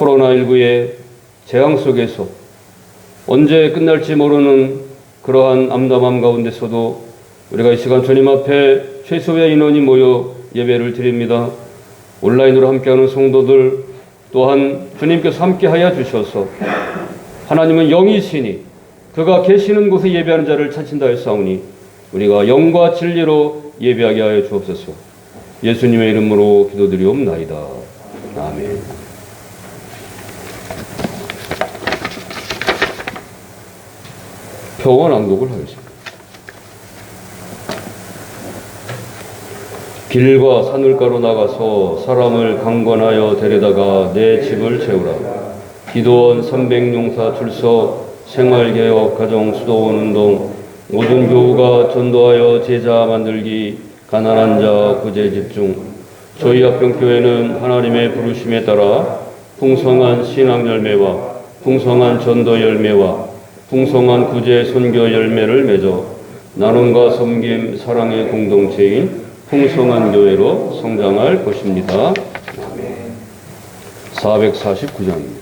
코로나19의 재앙 속에서 언제 끝날지 모르는 그러한 암담함 가운데서도 우리가 이 시간 주님 앞에 최소의 인원이 모여 예배를 드립니다. 온라인으로 함께하는 성도들 또한 주님께서 함께하여 주셔서 하나님은 영이시니 그가 계시는 곳에 예배하는 자를 찾친다 했사오니 우리가 영과 진리로 예배하게 하여 주옵소서. 예수님의 이름으로 기도드리옵나이다. 아멘. 평안 낭독을 하겠습니다. 길과 산울가로 나가서 사람을 강권하여 데려다가 내 집을 채우라. 기도원 300용사 출석 생활개혁 가정수도원 운동 모든 교우가 전도하여 제자 만들기 가난한 자 구제 집중. 저희 합병교회는 하나님의 부르심에 따라 풍성한 신앙 열매와 풍성한 전도 열매와 풍성한 구제 선교 열매를 맺어 나눔과 섬김 사랑의 공동체인 풍성한 교회로 성장할 것입니다. 449장입니다.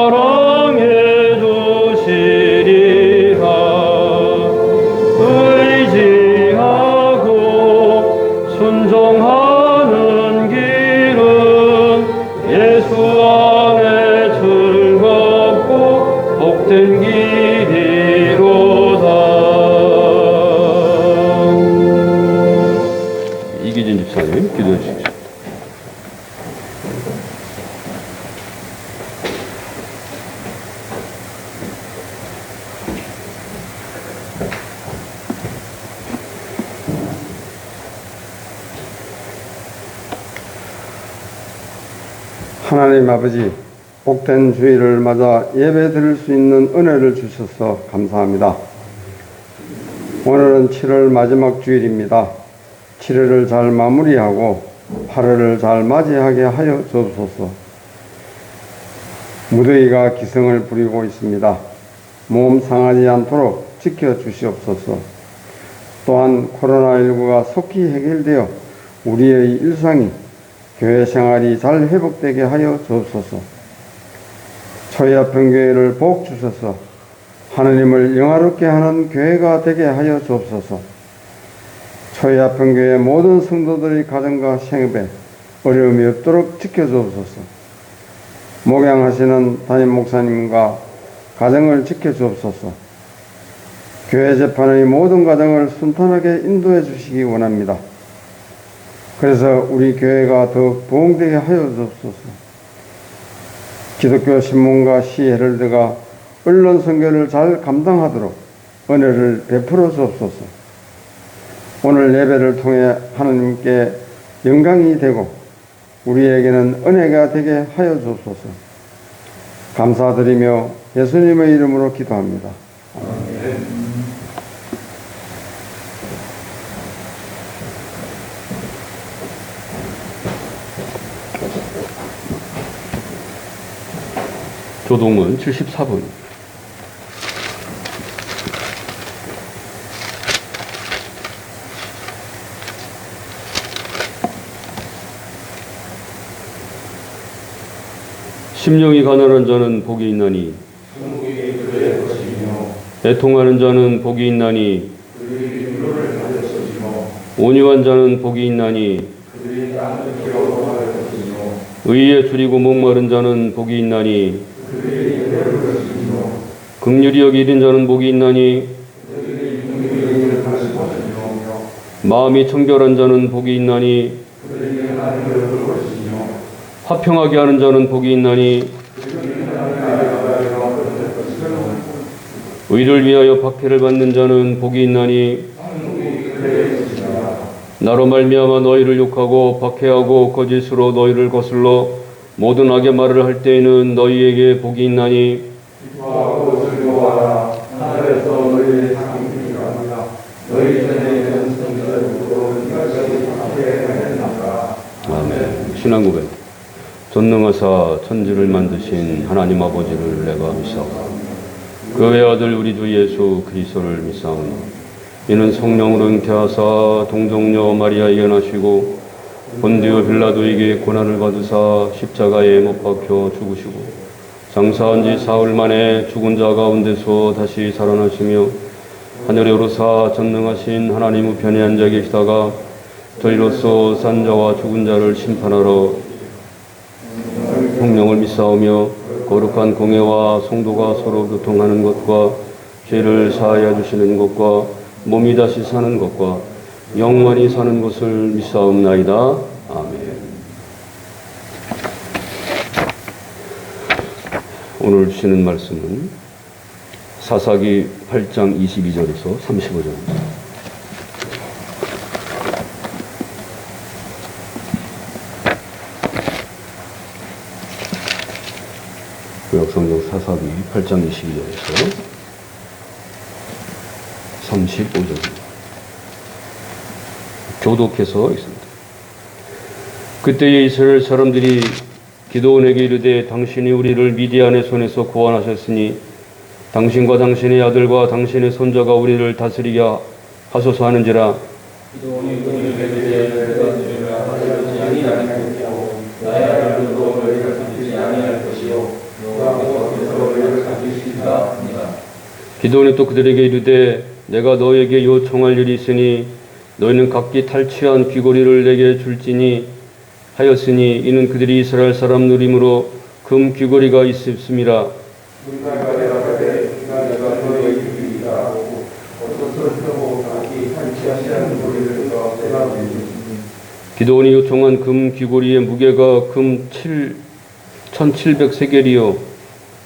사랑해 주시리라. 하나님 아버지, 복된 주일을 맞아 예배 드릴 수 있는 은혜를 주셔서 감사합니다. 오늘은 7월 마지막 주일입니다. 7월을 잘 마무리하고 8월을 잘 맞이하게 하여 주옵소서. 무더위가 기승을 부리고 있습니다. 몸 상하지 않도록 지켜주시옵소서. 또한 코로나19가 속히 해결되어 우리의 일상이 교회 생활이 잘 회복되게 하여 주옵소서. 초이아평교회를 복 주셔서 하느님을 영화롭게 하는 교회가 되게 하여 주옵소서. 초이아평교회 모든 성도들의 가정과 생업에 어려움이 없도록 지켜주옵소서. 목양하시는 담임 목사님과 가정을 지켜주옵소서. 교회 재판의 모든 과정을 순탄하게 인도해 주시기 원합니다. 그래서 우리 교회가 더 부흥되게 하여 주옵소서. 기독교 신문과 시헤럴드가 언론 선교를 잘 감당하도록 은혜를 베풀어 주옵소서. 오늘 예배를 통해 하나님께 영광이 되고 우리에게는 은혜가 되게 하여 주옵소서. 감사드리며 예수님의 이름으로 기도합니다. 아멘. 조동문 74분. 심령이 가난한 자는 복이 있나니 애통하는 자는 복이 있나니 온유한 자는 복이 있나니 의에 줄이고 목마른 자는 복이 있나니 긍휼히 여기는 자는 복이 있나니 마음이 청결한 자는 복이 있나니 화평하게 하는 자는 복이 있나니 의를 위하여 박해를 받는 자는 복이 있나니 나로 말미암아 너희를 욕하고 박해하고 거짓으로 너희를 거슬러 모든 악의 말을 할 때에는 너희에게 복이 있나니 기뻐하고 즐거워하라. 하늘에서 너희의 상이 있으리라. 너희 전에 있는 성전으로 이것이 박해하였나이다. 아멘. 신앙 고백. 전능하사 천지를 만드신 하나님 아버지를 내가 믿사오나 그 외아들 우리 주 예수 그리스도를 믿사오니 이는 성령으로 잉태하사 동정녀 마리아에게 나시고 본디오 빌라도에게 고난을 받으사 십자가에 못 박혀 죽으시고 장사한 지 사흘 만에 죽은 자 가운데서 다시 살아나시며 하늘에 오르사 전능하신 하나님 우편에 앉아 계시다가 저희로서 산 자와 죽은 자를 심판하러 성령을 믿사오며 거룩한 공회와 성도가 서로 교통하는 것과 죄를 사하여 주시는 것과 몸이 다시 사는 것과 영원히 사는 것을 믿사옵나이다. 아멘. 오늘 주시는 말씀은 사사기 8장 22절에서 35절입니다. 구약성경 사사기 8장 22절에서 35절입니다. 교독해서 있습니다. 그때에 이스라엘 사람들이 기드온에게 이르되 당신이 우리를 미디안의 손에서 구원하셨으니 당신과 당신의 아들과 당신의 손자가 우리를 다스리게 하소서 하는지라. 기드온이 그들에게 이르되 내가 주리라 하지 아니하겠고 나의 아들도 너희를 삼키지 아니할 것이요 여호와께서 너희를 삼키시리라 하니라. 기드온이 또 그들에게 이르되 내가 너에게 요청할 일이 있으니 너희는 각기 탈취한 귀고리를 내게 줄지니 하였으니 이는 그들이 이스라엘 사람 누림으로 금 귀고리가 있음이라. 기드온이 요청한 금 귀고리의 무게가 금 1700세겔이요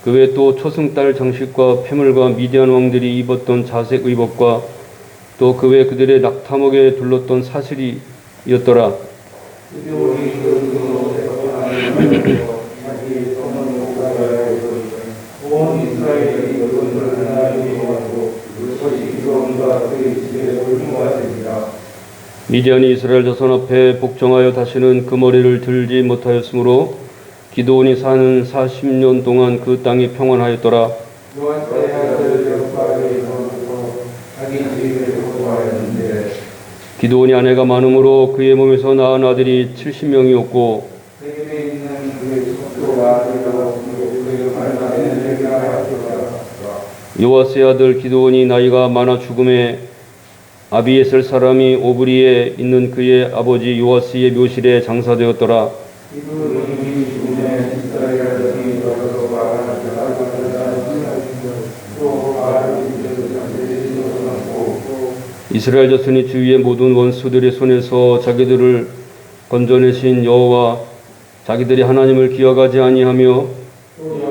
그 외에 또 초승달 장식과 패물과 미디안 왕들이 입었던 자색 의복과 또 그 외에 그들의 낙타목에 둘렀던 사슬이었더라. 미디안이 이스라엘 자손 앞에 복종하여 다시는 그 머리를 들지 못하였으므로 기드온이 사는 40년 동안 그 땅이 평안하였더라. 기드온이 아내가 많으므로 그의 몸에서 낳은 아들이 70명이었고 요아스의 아들 기드온이 나이가 많아 죽음에 아비에셀 사람이 오브리에 있는 그의 아버지 요아스의 묘실에 장사되었더라. 이스라엘 자손이 주위의 모든 원수들의 손에서 자기들을 건져내신 여호와 자기들이 하나님을 기억하지 아니하며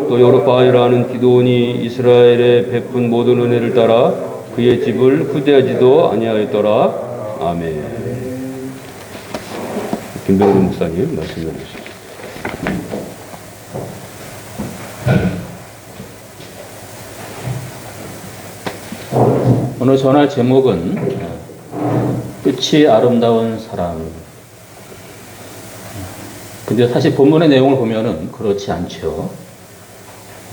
또 여룻바알이라 하는 기드온이 이스라엘에 베푼 모든 은혜를 따라 그의 집을 후대하지도 아니하였더라. 아멘. 김병훈 목사님 말씀 해주시죠. 오늘 전할 제목은 끝이 아름다운 사람. 근데 사실 본문의 내용을 보면은 그렇지 않죠.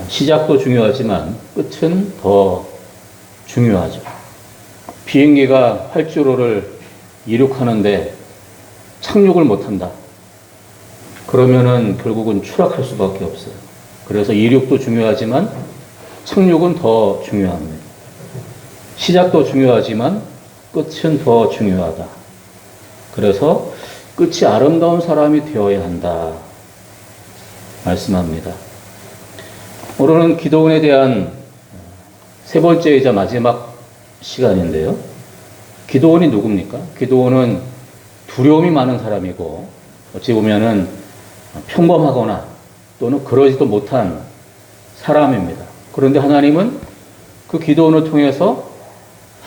시작도 중요하지만 끝은 더 중요하죠. 비행기가 활주로를 이륙하는데 착륙을 못한다. 그러면은 결국은 추락할 수밖에 없어요. 그래서 이륙도 중요하지만 착륙은 더 중요합니다. 시작도 중요하지만 끝은 더 중요하다. 그래서 끝이 아름다운 사람이 되어야 한다. 말씀합니다. 오늘은 기드온에 대한 세 번째이자 마지막 시간인데요. 기드온이 누굽니까? 기드온은 두려움이 많은 사람이고 어찌 보면은 평범하거나 또는 그러지도 못한 사람입니다. 그런데 하나님은 그 기드온을 통해서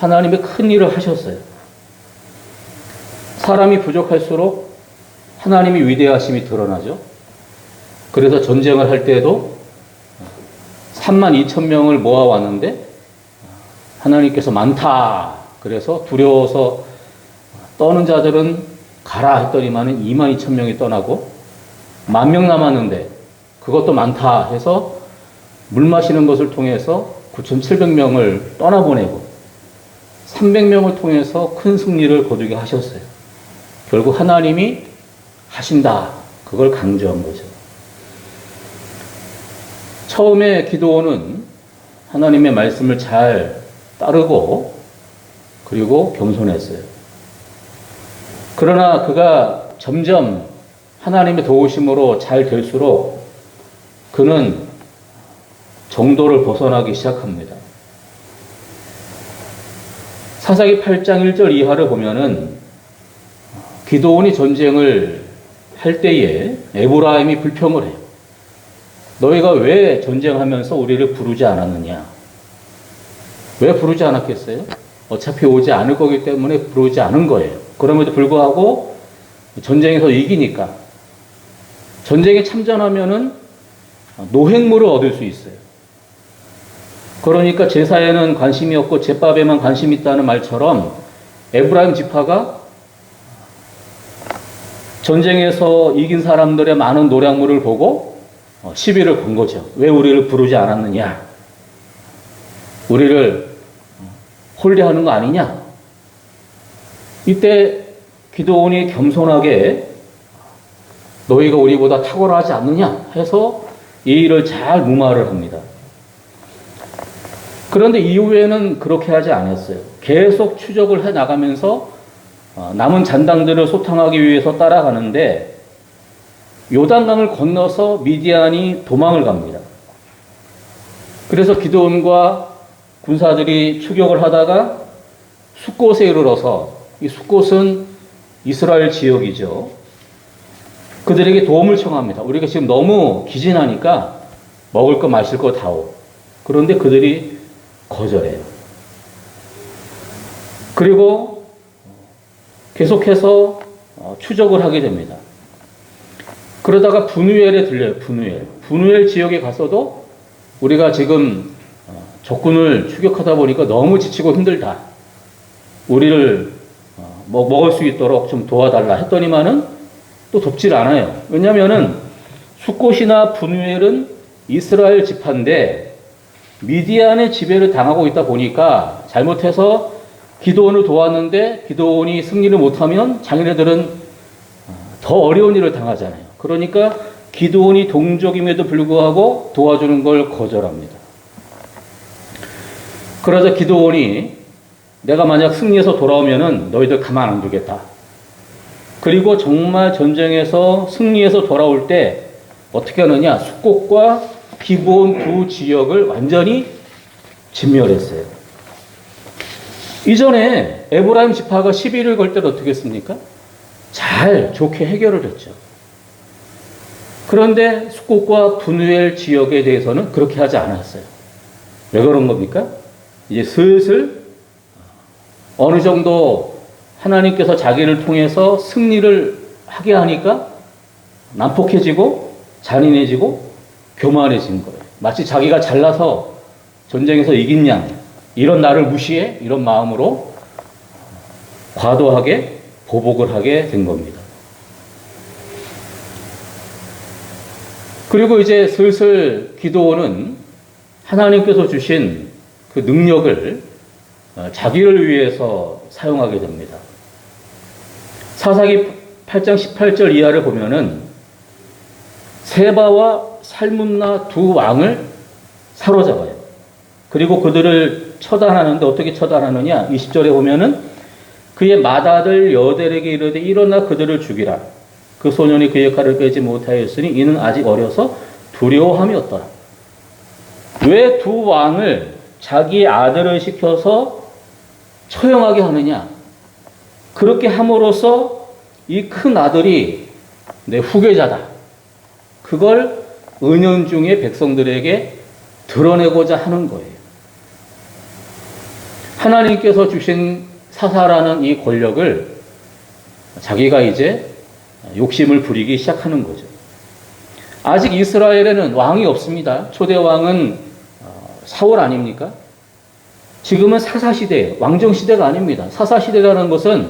하나님의 큰 일을 하셨어요. 사람이 부족할수록 하나님의 위대하심이 드러나죠. 그래서 전쟁을 할 때에도 32,000명을 모아왔는데 하나님께서 많다. 그래서 두려워서 떠는 자들은 가라 했더니만은 22,000명이 떠나고 10,000명 남았는데 그것도 많다 해서 물 마시는 것을 통해서 9,700명을 떠나보내고 300명을 통해서 큰 승리를 거두게 하셨어요. 결국 하나님이 하신다. 그걸 강조한 거죠. 처음에 기드온은 하나님의 말씀을 잘 따르고 그리고 겸손했어요. 그러나 그가 점점 하나님의 도우심으로 잘 될수록 그는 정도를 벗어나기 시작합니다. 사사기 8장 1절 이하를 보면은 기드온이 전쟁을 할 때에 에브라임이 불평을 해요. 너희가 왜 전쟁하면서 우리를 부르지 않았느냐? 왜 부르지 않았겠어요? 어차피 오지 않을 거기 때문에 부르지 않은 거예요. 그럼에도 불구하고 전쟁에서 이기니까 전쟁에 참전하면은 노획물을 얻을 수 있어요. 그러니까 제사에는 관심이 없고 제밥에만 관심이 있다는 말처럼 에브라임 지파가 전쟁에서 이긴 사람들의 많은 노량물을 보고 시비를 건 거죠. 왜 우리를 부르지 않았느냐? 우리를 홀대하는 거 아니냐? 이때 기드온이 겸손하게 너희가 우리보다 탁월하지 않느냐? 해서 이 일을 잘 무마를 합니다. 그런데 이후에는 그렇게 하지 않았어요. 계속 추적을 해 나가면서 남은 잔당들을 소탕하기 위해서 따라가는데 요단강을 건너서 미디안이 도망을 갑니다. 그래서 기드온과 군사들이 추격을 하다가 숫곳에 이르러서 이 숫곳은 이스라엘 지역이죠. 그들에게 도움을 청합니다. 우리가 지금 너무 기진하니까 먹을 거 마실 거 다오. 그런데 그들이 거절해요. 그리고 계속해서 추적을 하게 됩니다. 그러다가 분우엘에 들려요. 분우엘 지역에 가서도 우리가 지금 적군을 추격하다 보니까 너무 지치고 힘들다. 우리를 먹을 수 있도록 좀 도와달라 했더니만은 또 돕질 않아요. 왜냐면은 숫곳이나 분우엘은 이스라엘 지파인데 미디안의 지배를 당하고 있다 보니까 잘못해서 기드온을 도왔는데 기드온이 승리를 못하면 자기네들은 더 어려운 일을 당하잖아요. 그러니까 기드온이 동족임에도 불구하고 도와주는 걸 거절합니다. 그러자 기드온이 내가 만약 승리해서 돌아오면은 너희들 가만 안 두겠다. 그리고 정말 전쟁에서 승리해서 돌아올 때 어떻게 하느냐? 숫곳과 기브온 두 지역을 완전히 진멸했어요. 이전에 에브라임 지파가 시비를 걸 때도 어떻게 했습니까? 잘 좋게 해결을 했죠. 그런데 숫곳과 분우엘 지역에 대해서는 그렇게 하지 않았어요. 왜 그런 겁니까? 이제 슬슬 어느 정도 하나님께서 자기를 통해서 승리를 하게 하니까 난폭해지고 잔인해지고 교만해진 거예요. 마치 자기가 잘나서 전쟁에서 이긴 양, 이런 나를 무시해? 이런 마음으로 과도하게 보복을 하게 된 겁니다. 그리고 이제 슬슬 기드온은 하나님께서 주신 그 능력을 자기를 위해서 사용하게 됩니다. 사사기 8장 18절 이하를 보면은 세바와 살문나 두 왕을 사로잡아요. 그리고 그들을 처단하는데 어떻게 처단하느냐? 20절에 보면은 그의 맏아들 여델에게 이르되 일어나 그들을 죽이라. 그 소년이 그 역할을 빼지 못하였으니 이는 아직 어려서 두려워함이 없더라. 왜 두 왕을 자기의 아들을 시켜서 처형하게 하느냐? 그렇게 함으로써 이 큰 아들이 내 후계자다. 그걸 은연중에 백성들에게 드러내고자 하는 거예요. 하나님께서 주신 사사라는 이 권력을 자기가 이제 욕심을 부리기 시작하는 거죠. 아직 이스라엘에는 왕이 없습니다. 초대 왕은 사울 아닙니까? 지금은 사사시대, 왕정시대가 아닙니다. 사사시대라는 것은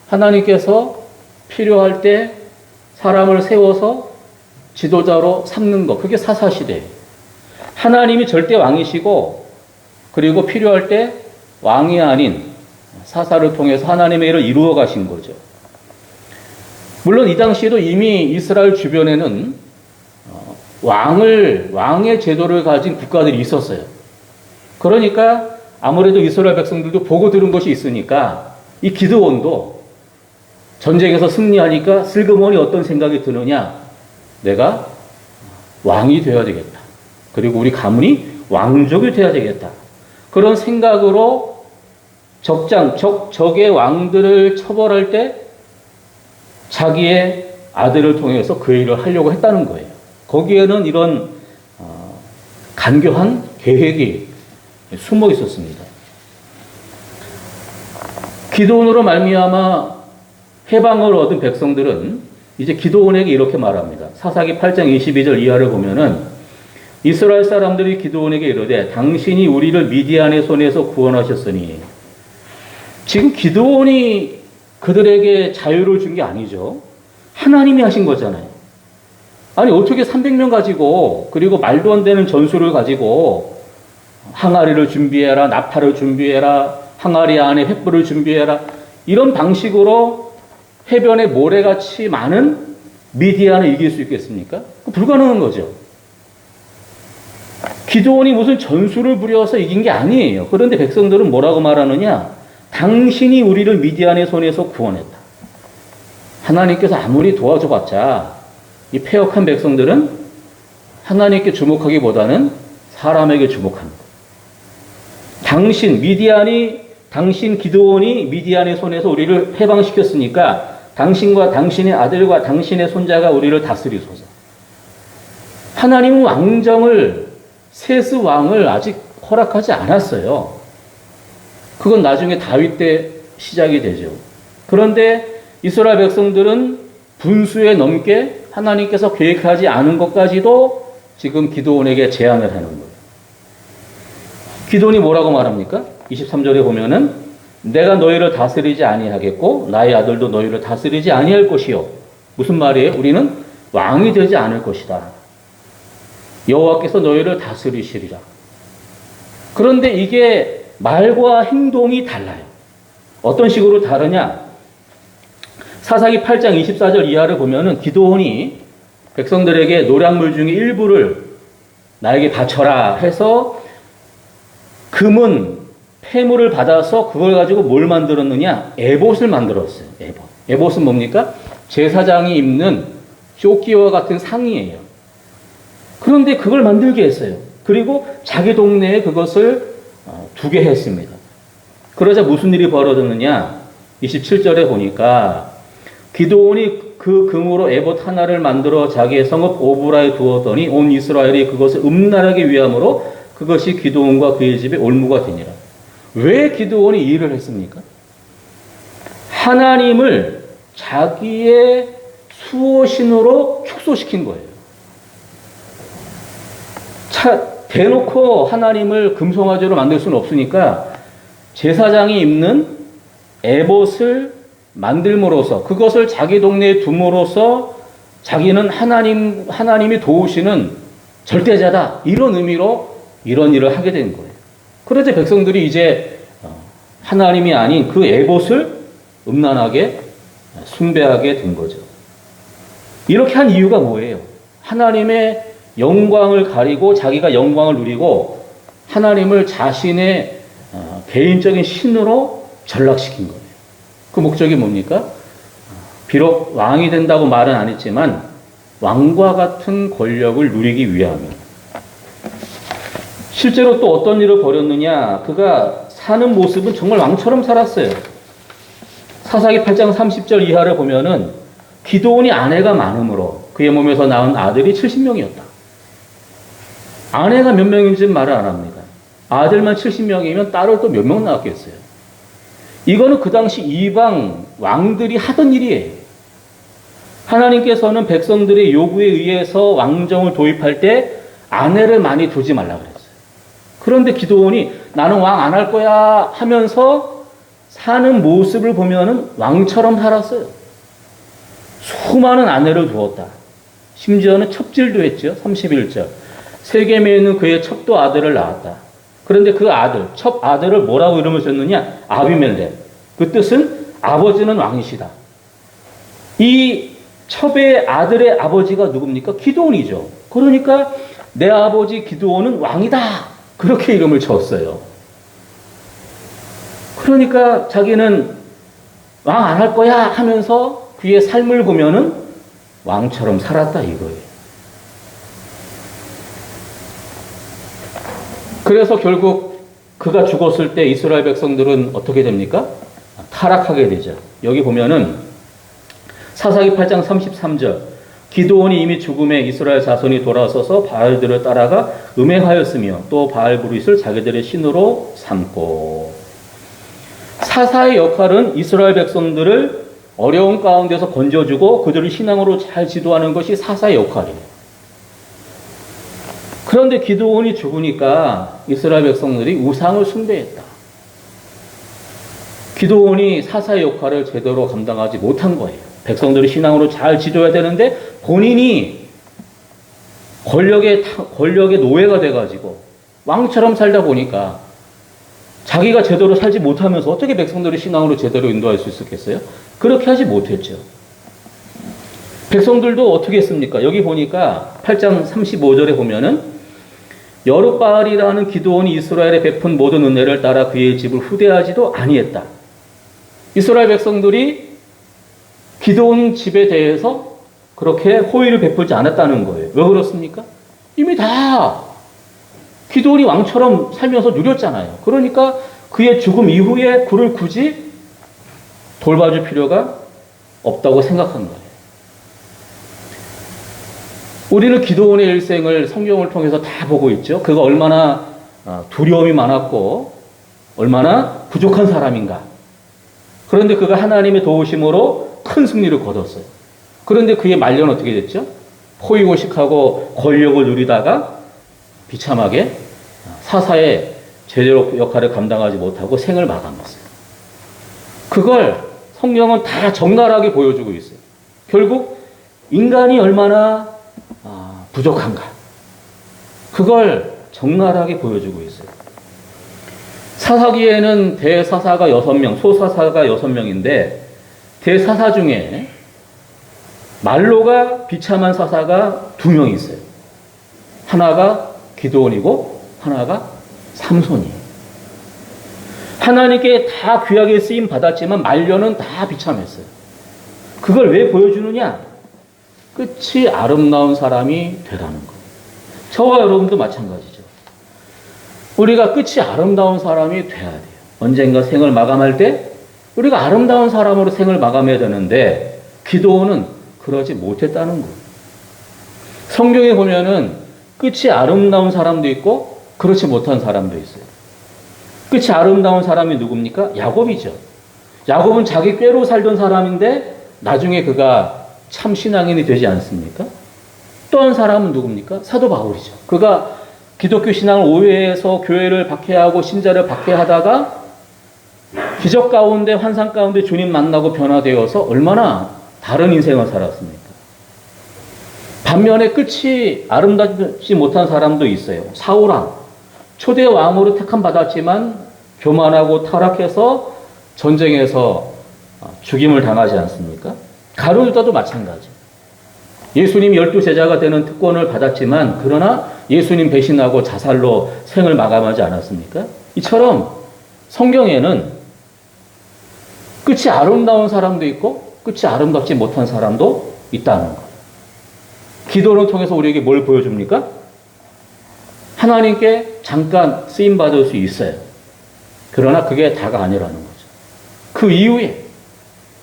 하나님께서 필요할 때 사람을 세워서 지도자로 삼는 것, 그게 사사시대예요. 하나님이 절대 왕이시고 그리고 필요할 때 왕이 아닌 사사를 통해서 하나님의 일을 이루어 가신 거죠. 물론 이 당시에도 이미 이스라엘 주변에는 왕의 제도를 가진 국가들이 있었어요. 그러니까 아무래도 이스라엘 백성들도 보고 들은 것이 있으니까 이 기드온도 전쟁에서 승리하니까 슬그머니 어떤 생각이 드느냐? 내가 왕이 되어야 되겠다. 그리고 우리 가문이 왕족이 되어야 되겠다. 그런 생각으로 적의 왕들을 처벌할 때 자기의 아들을 통해서 그 일을 하려고 했다는 거예요. 거기에는 이런 간교한 계획이 숨어 있었습니다. 기드온으로 말미암아 해방을 얻은 백성들은 이제 기드온에게 이렇게 말합니다. 사사기 8장 22절 이하를 보면은 이스라엘 사람들이 기드온에게 이르되 당신이 우리를 미디안의 손에서 구원하셨으니, 지금 기드온이 그들에게 자유를 준 게 아니죠. 하나님이 하신 거잖아요. 아니 어떻게 300명 가지고 그리고 말도 안 되는 전술을 가지고 항아리를 준비해라, 나팔을 준비해라, 항아리 안에 횃불을 준비해라, 이런 방식으로 해변에 모래같이 많은 미디안을 이길 수 있겠습니까? 불가능한 거죠. 기드온이 무슨 전술을 부려서 이긴 게 아니에요. 그런데 백성들은 뭐라고 말하느냐? 당신이 우리를 미디안의 손에서 구원했다. 하나님께서 아무리 도와줘봤자 이 패역한 백성들은 하나님께 주목하기보다는 사람에게 주목합니다. 당신 기드온이 미디안의 손에서 우리를 해방시켰으니까 당신과 당신의 아들과 당신의 손자가 우리를 다스리소서. 하나님은 왕정을 세스 왕을 아직 허락하지 않았어요. 그건 나중에 다윗 때 시작이 되죠. 그런데 이스라엘 백성들은 분수에 넘게 하나님께서 계획하지 않은 것까지도 지금 기드온에게 제안을 하는 거예요. 기드온이 뭐라고 말합니까? 23절에 보면은 내가 너희를 다스리지 아니하겠고 나의 아들도 너희를 다스리지 아니할 것이요. 무슨 말이에요? 우리는 왕이 되지 않을 것이다. 여호와께서 너희를 다스리시리라. 그런데 이게 말과 행동이 달라요. 어떤 식으로 다르냐? 사사기 8장 24절 이하를 보면은 기드온이 백성들에게 노략물 중에 일부를 나에게 바쳐라 해서 금은 폐물을 받아서 그걸 가지고 뭘 만들었느냐? 에봇을 만들었어요. 에봇. 에봇은 뭡니까? 제사장이 입는 조끼와 같은 상의예요. 그런데 그걸 만들게 했어요. 그리고 자기 동네에 그것을 두게 했습니다. 그러자 무슨 일이 벌어졌느냐? 27절에 보니까 기드온이 그 금으로 에봇 하나를 만들어 자기의 성읍 오브라에 두었더니 온 이스라엘이 그것을 음란하기 위함으로 그것이 기드온과 그의 집에 올무가 되니라. 왜 기드온이 이 일을 했습니까? 하나님을 자기의 수호신으로 축소시킨 거예요. 대놓고 하나님을 금송아지로 만들 수는 없으니까 제사장이 입는 에봇을 만들므로써 그것을 자기 동네에 둠으로써 자기는 하나님이 도우시는 절대자다. 이런 의미로 이런 일을 하게 된 거예요. 그래서 백성들이 이제 하나님이 아닌 그 에봇을 음란하게 숭배하게 된 거죠. 이렇게 한 이유가 뭐예요? 하나님의 영광을 가리고 자기가 영광을 누리고 하나님을 자신의 개인적인 신으로 전락시킨 거예요. 그 목적이 뭡니까? 비록 왕이 된다고 말은 안 했지만 왕과 같은 권력을 누리기 위함이에요. 실제로 또 어떤 일을 벌였느냐? 그가 사는 모습은 정말 왕처럼 살았어요. 사사기 8장 30절 이하를 보면은 기드온이 아내가 많으므로 그의 몸에서 낳은 아들이 70명이었다. 아내가 몇 명인지는 말을 안 합니다. 아들만 70명이면 딸을 또 몇 명 낳았겠어요. 이거는 그 당시 이방 왕들이 하던 일이에요. 하나님께서는 백성들의 요구에 의해서 왕정을 도입할 때 아내를 많이 두지 말라 그랬어요. 그런데 기드온이 나는 왕 안 할 거야 하면서 사는 모습을 보면은 왕처럼 살았어요. 수많은 아내를 두었다. 심지어는 첩질도 했죠. 31절. 세겜에 있는 그의 첩도 아들을 낳았다. 그런데 그 아들, 첩 아들을 뭐라고 이름을 줬느냐? 아비멜렉. 그 뜻은 아버지는 왕이시다. 이 첩의 아들의 아버지가 누굽니까? 기드온이죠. 그러니까 내 아버지 기드온은 왕이다. 그렇게 이름을 줬어요. 그러니까 자기는 왕 안 할 거야 하면서 그의 삶을 보면은 왕처럼 살았다 이거예요. 그래서 결국 그가 죽었을 때 이스라엘 백성들은 어떻게 됩니까? 타락하게 되죠. 여기 보면은 사사기 8장 33절 기드온이 이미 죽음에 이스라엘 자손이 돌아서서 바알들을 따라가 음행하였으며 또 바알브릿을 자기들의 신으로 삼고 사사의 역할은 이스라엘 백성들을 어려운 가운데서 건져주고 그들을 신앙으로 잘 지도하는 것이 사사의 역할이에요. 그런데 기드온이 죽으니까 이스라엘 백성들이 우상을 숭배했다. 기드온이 사사의 역할을 제대로 감당하지 못한 거예요. 백성들이 신앙으로 잘 지도해야 되는데 본인이 권력의 노예가 돼가지고 왕처럼 살다 보니까 자기가 제대로 살지 못하면서 어떻게 백성들이 신앙으로 제대로 인도할 수 있었겠어요? 그렇게 하지 못했죠. 백성들도 어떻게 했습니까? 여기 보니까 8장 35절에 보면은 여룻바알이라는 기드온이 이스라엘에 베푼 모든 은혜를 따라 그의 집을 후대하지도 아니했다. 이스라엘 백성들이 기드온 집에 대해서 그렇게 호의를 베풀지 않았다는 거예요. 왜 그렇습니까? 이미 다 기드온이 왕처럼 살면서 누렸잖아요. 그러니까 그의 죽음 이후에 그를 굳이 돌봐줄 필요가 없다고 생각한 거예요. 우리는 기도원의 일생을 성경을 통해서 다 보고 있죠. 그가 얼마나 두려움이 많았고 얼마나 부족한 사람인가. 그런데 그가 하나님의 도우심으로 큰 승리를 거뒀어요. 그런데 그의 말년은 어떻게 됐죠? 호의호식하고 권력을 누리다가 비참하게 사사의 제대로 역할을 감당하지 못하고 생을 마감했어요. 그걸 성경은 다 적나라하게 보여주고 있어요. 결국 인간이 얼마나 부족한가. 그걸 적나라하게 보여주고 있어요. 사사기에는 대사사가 6명, 소사사가 6명인데 대사사 중에 말로가 비참한 사사가 2명 있어요. 하나가 기드온이고 하나가 삼손이에요. 하나님께 다 귀하게 쓰임 받았지만 말년은 다 비참했어요. 그걸 왜 보여주느냐? 끝이 아름다운 사람이 되라는 거예요. 저와 여러분도 마찬가지죠. 우리가 끝이 아름다운 사람이 돼야 돼요. 언젠가 생을 마감할 때 우리가 아름다운 사람으로 생을 마감해야 되는데 기드온은 그러지 못했다는 거예요. 성경에 보면은 끝이 아름다운 사람도 있고 그렇지 못한 사람도 있어요. 끝이 아름다운 사람이 누굽니까? 야곱이죠. 야곱은 자기 꾀로 살던 사람인데 나중에 그가 참 신앙인이 되지 않습니까? 또 한 사람은 누굽니까? 사도 바울이죠. 그가 기독교 신앙을 오해해서 교회를 박해하고 신자를 박해하다가 기적 가운데 환상 가운데 주님 만나고 변화되어서 얼마나 다른 인생을 살았습니까? 반면에 끝이 아름답지 못한 사람도 있어요. 사울왕. 초대 왕으로 택함 받았지만 교만하고 타락해서 전쟁에서 죽임을 당하지 않습니까? 가룟유다도 마찬가지. 예수님 12제자가 되는 특권을 받았지만 그러나 예수님 배신하고 자살로 생을 마감하지 않았습니까? 이처럼 성경에는 끝이 아름다운 사람도 있고 끝이 아름답지 못한 사람도 있다는 것. 기도를 통해서 우리에게 뭘 보여줍니까? 하나님께 잠깐 쓰임받을 수 있어요. 그러나 그게 다가 아니라는 거죠. 그 이후에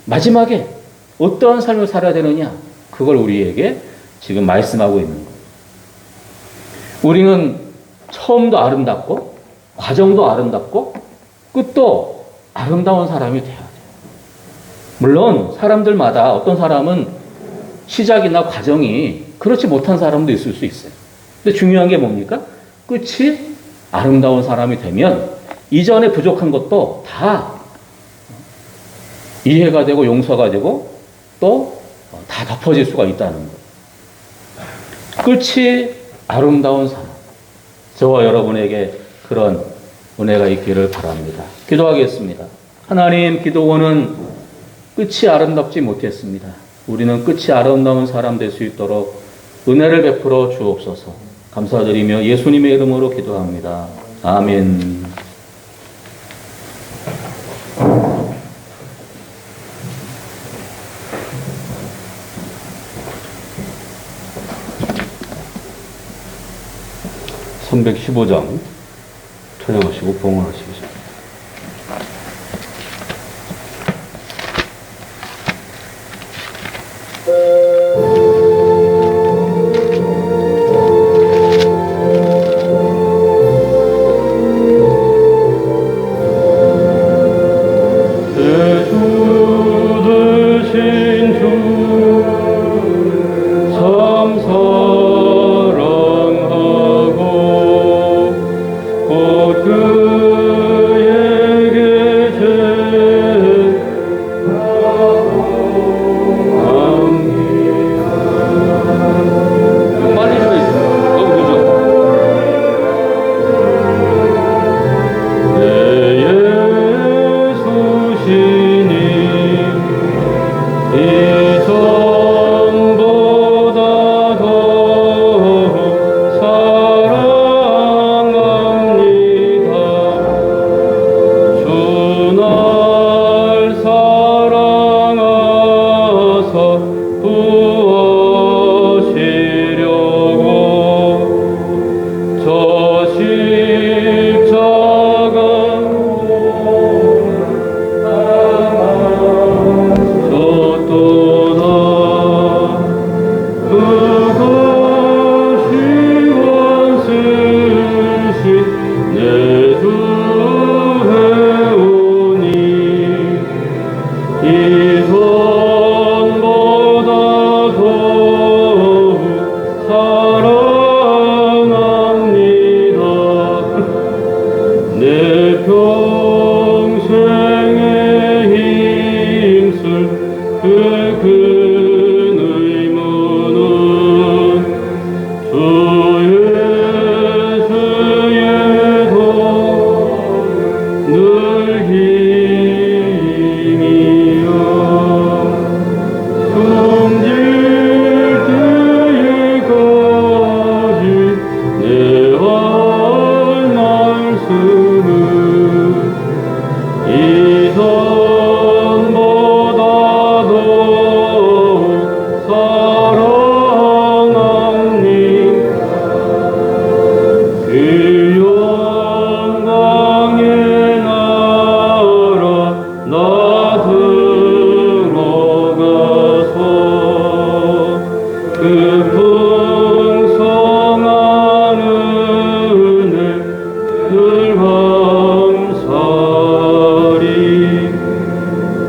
마지막에 어떠한 삶을 살아야 되느냐? 그걸 우리에게 지금 말씀하고 있는 거예요. 우리는 처음도 아름답고 과정도 아름답고 끝도 아름다운 사람이 돼야 돼요. 물론 사람들마다 어떤 사람은 시작이나 과정이 그렇지 못한 사람도 있을 수 있어요. 근데 중요한 게 뭡니까? 끝이 아름다운 사람이 되면 이전에 부족한 것도 다 이해가 되고 용서가 되고 또 다 덮어질 수가 있다는 것. 끝이 아름다운 사람. 저와 여러분에게 그런 은혜가 있기를 바랍니다. 기도하겠습니다. 하나님, 기도원은 끝이 아름답지 못했습니다. 우리는 끝이 아름다운 사람 될 수 있도록 은혜를 베풀어 주옵소서. 감사드리며 예수님의 이름으로 기도합니다. 아멘. (315장) 찬양하시고 봉헌하시겠습니다. 그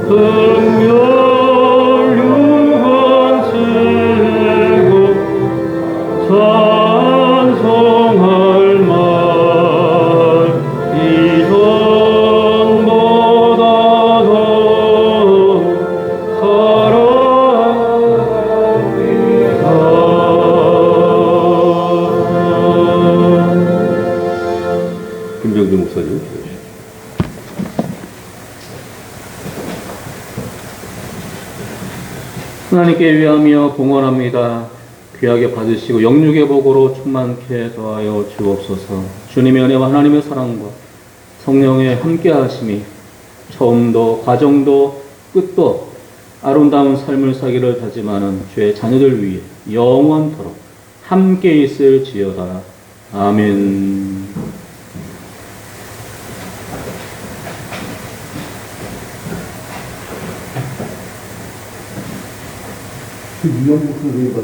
성령 유한세고 찬송할 말 이전보다 더 사랑합니다. 김병주 목사님. 하나님께 위하며 봉헌합니다. 귀하게 받으시고 영육의 복으로 충만케 더하여 주옵소서. 주님의 은혜와 하나님의 사랑과 성령의 함께하심이 처음도 과정도 끝도 아름다운 삶을 사기를 다짐하는 주의 자녀들 위해 영원토록 함께 있을지어다. 아멘. 그 유영 목소리가